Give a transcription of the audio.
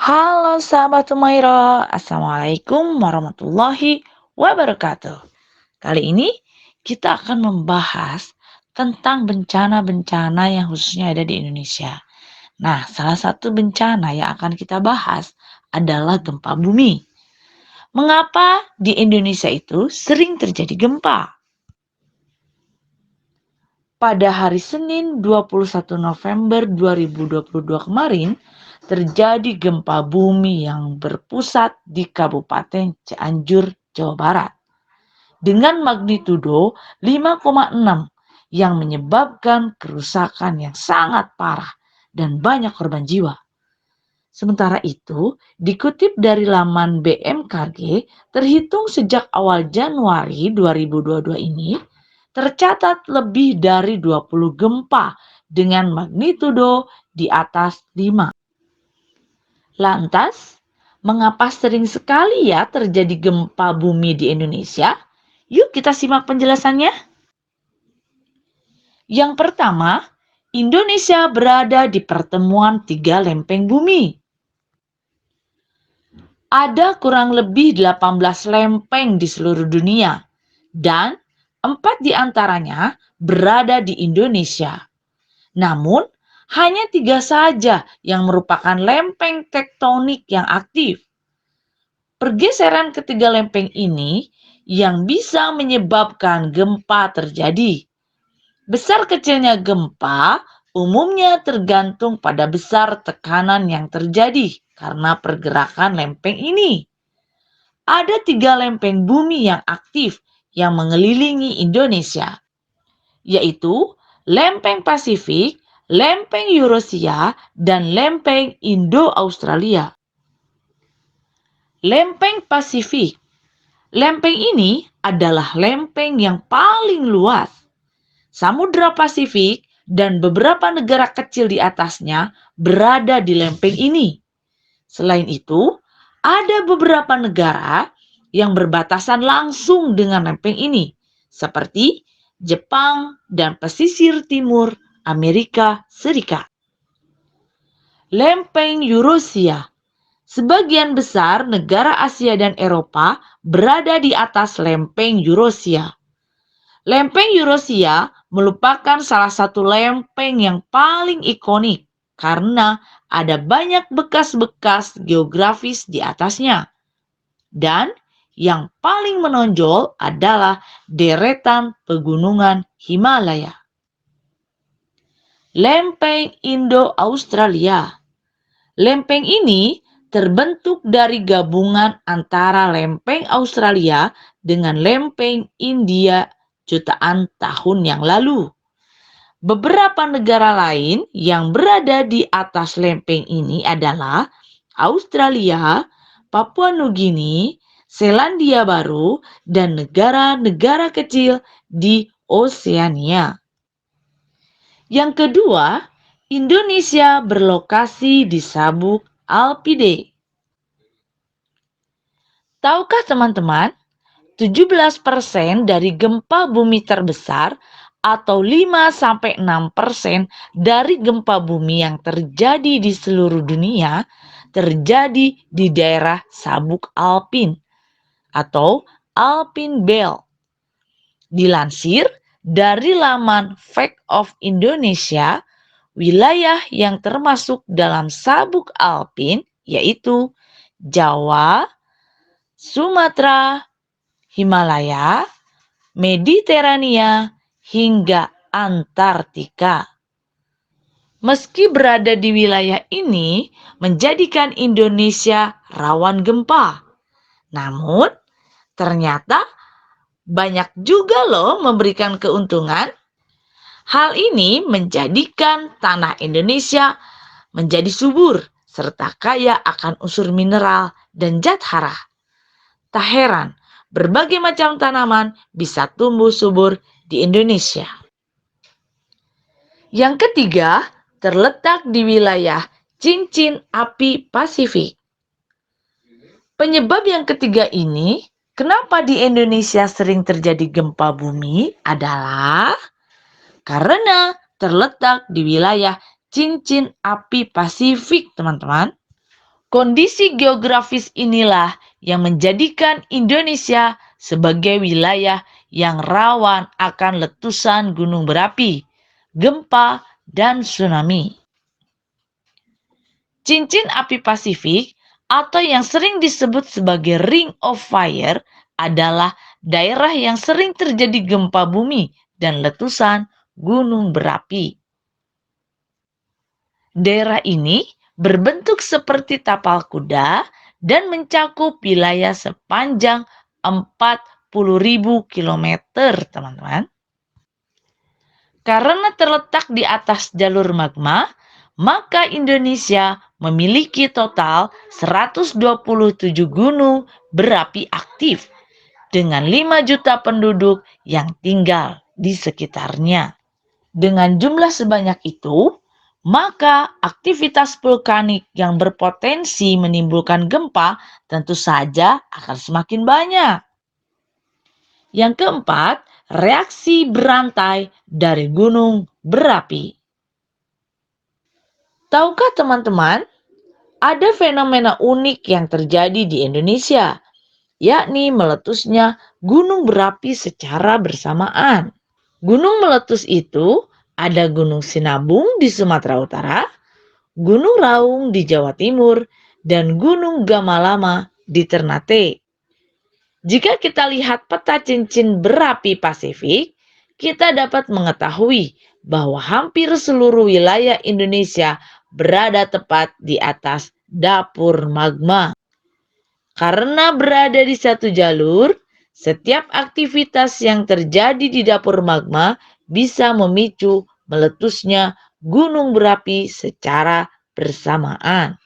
Halo sahabat Tumairo, Assalamualaikum warahmatullahi wabarakatuh. Kali ini kita akan membahas tentang bencana-bencana yang khususnya ada di Indonesia. Nah, salah satu bencana yang akan kita bahas adalah gempa bumi. Mengapa di Indonesia itu sering terjadi gempa? Pada hari Senin 21 November 2022 kemarin, terjadi gempa bumi yang berpusat di Kabupaten Cianjur, Jawa Barat dengan magnitudo 5,6 yang menyebabkan kerusakan yang sangat parah dan banyak korban jiwa. Sementara itu, dikutip dari laman BMKG, terhitung sejak awal Januari 2022 ini, tercatat lebih dari 20 gempa dengan magnitudo di atas 5. Lantas, mengapa sering sekali ya terjadi gempa bumi di Indonesia? Yuk kita simak penjelasannya. Yang pertama, Indonesia berada di pertemuan 3 lempeng bumi. Ada kurang lebih 18 lempeng di seluruh dunia dan 4 di antaranya berada di Indonesia. Namun, hanya 3 saja yang merupakan lempeng tektonik yang aktif. Pergeseran ketiga lempeng ini yang bisa menyebabkan gempa terjadi. Besar kecilnya gempa umumnya tergantung pada besar tekanan yang terjadi karena pergerakan lempeng ini. Ada 3 lempeng bumi yang aktif yang mengelilingi Indonesia, yaitu lempeng Pasifik, lempeng Eurasia, dan lempeng Indo-Australia. Lempeng Pasifik. Lempeng ini adalah lempeng yang paling luas. Samudra Pasifik dan beberapa negara kecil di atasnya berada di lempeng ini. Selain itu, ada beberapa negara yang berbatasan langsung dengan lempeng ini, seperti Jepang dan pesisir timur Amerika Serikat. Lempeng Eurasia. Sebagian besar negara Asia dan Eropa berada di atas lempeng Eurasia. Lempeng Eurasia merupakan salah satu lempeng yang paling ikonik karena ada banyak bekas-bekas geografis di atasnya. Dan yang paling menonjol adalah deretan pegunungan Himalaya. Lempeng Indo-Australia. Lempeng ini terbentuk dari gabungan antara lempeng Australia dengan lempeng India jutaan tahun yang lalu. Beberapa negara lain yang berada di atas lempeng ini adalah Australia, Papua Nugini, Selandia Baru, dan negara-negara kecil di Oseania. Yang kedua, Indonesia berlokasi di Sabuk Alpide. Tahukah teman-teman, 17% dari gempa bumi terbesar atau 5-6% dari gempa bumi yang terjadi di seluruh dunia terjadi di daerah Sabuk Alpin atau Alpine Belt. Dilansir dari laman Fact of Indonesia, wilayah yang termasuk dalam Sabuk Alpin yaitu Jawa, Sumatera, Himalaya, Mediterania, hingga Antartika. Meski berada di wilayah ini menjadikan Indonesia rawan gempa. Namun, ternyata banyak juga loh memberikan keuntungan. Hal ini menjadikan tanah Indonesia menjadi subur serta kaya akan unsur mineral dan zat hara. Tak heran, berbagai macam tanaman bisa tumbuh subur di Indonesia. Yang ketiga, terletak di wilayah cincin api Pasifik. Penyebab yang ketiga ini, kenapa di Indonesia sering terjadi gempa bumi adalah karena terletak di wilayah cincin api Pasifik, teman-teman. Kondisi geografis inilah yang menjadikan Indonesia sebagai wilayah yang rawan akan letusan gunung berapi, gempa, dan tsunami. Cincin api Pasifik atau yang sering disebut sebagai Ring of Fire adalah daerah yang sering terjadi gempa bumi dan letusan gunung berapi. Daerah ini berbentuk seperti tapal kuda dan mencakup wilayah sepanjang 40.000 kilometer, teman-teman. Karena terletak di atas jalur magma, maka Indonesia memiliki total 127 gunung berapi aktif dengan 5 juta penduduk yang tinggal di sekitarnya. Dengan jumlah sebanyak itu, maka aktivitas vulkanik yang berpotensi menimbulkan gempa tentu saja akan semakin banyak. Yang keempat, reaksi berantai dari gunung berapi. Tahukah teman-teman, ada fenomena unik yang terjadi di Indonesia, yakni meletusnya gunung berapi secara bersamaan. Gunung meletus itu ada Gunung Sinabung di Sumatera Utara, Gunung Raung di Jawa Timur, dan Gunung Gamalama di Ternate. Jika kita lihat peta cincin berapi Pasifik, kita dapat mengetahui bahwa hampir seluruh wilayah Indonesia berada tepat di atas dapur magma. Karena berada di satu jalur, setiap aktivitas yang terjadi di dapur magma bisa memicu meletusnya gunung berapi secara bersamaan.